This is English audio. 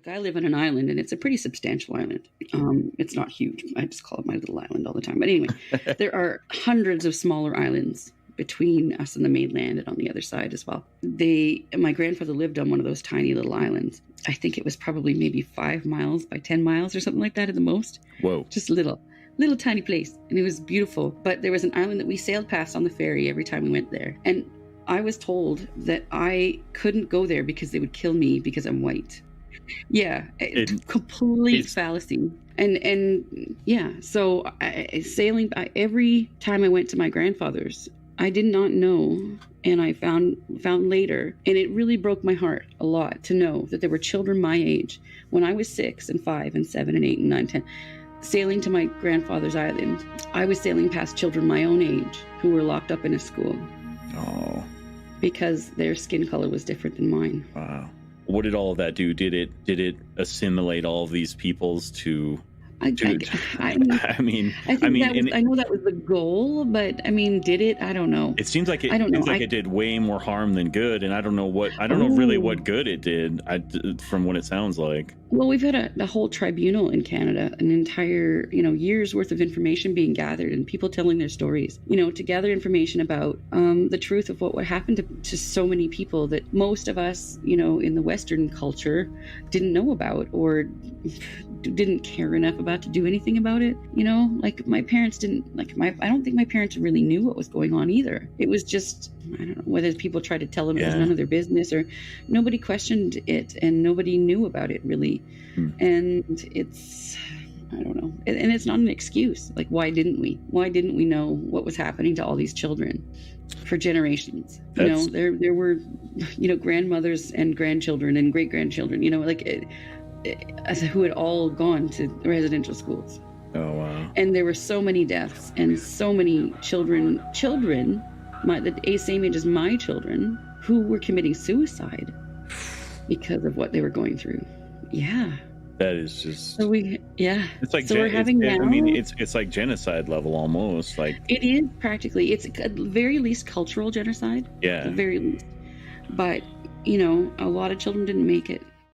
I live on an island, and it's a pretty substantial island. It's not huge. I just call it my little island all the time. But anyway, there are hundreds of smaller islands between us and the mainland and on the other side as well. My grandfather lived on one of those tiny little islands. I think it was probably maybe 5 miles by 10 miles or something like that at the most. Whoa. Just little tiny place. And it was beautiful. But there was an island that we sailed past on the ferry every time we went there. And I was told that I couldn't go there because they would kill me because I'm white. Yeah, complete fallacy. And yeah, so sailing, every time I went to my grandfather's, I did not know, and I found later, and it really broke my heart a lot to know that there were children my age when I was 6 and 5 and 7 and 8 and 9, 10, sailing to my grandfather's island. I was sailing past children my own age who were locked up in a school. Oh. Because their skin color was different than mine. Wow. What did all of that do? Did it assimilate all of these peoples to? I know that was the goal, but I mean, did it? I don't know. It seems like it did way more harm than good, and I don't know really what good it did. From what it sounds like. Well, we've had a whole tribunal in Canada, an entire years worth of information being gathered, and people telling their stories. To gather information about the truth of what happened to so many people that most of us, in the Western culture, didn't know about or didn't care enough about to do anything about it. Like my parents didn't, I don't think my parents really knew what was going on either. It was just, I don't know whether people tried to tell them it was none of their business, or nobody questioned it and nobody knew about it really. And it's, I don't know. And it's not an excuse. Like, why didn't we know what was happening to all these children for generations? There were, grandmothers and grandchildren and great grandchildren, who had all gone to residential schools. Oh, wow. And there were so many deaths and so many children, the same age as my children, who were committing suicide because of what they were going through. Yeah. That is just. So it's like, so we're having now. I mean, it's like genocide level almost. Like it is practically. It's at the very least cultural genocide. Yeah. At the very least. But a lot of children didn't make it.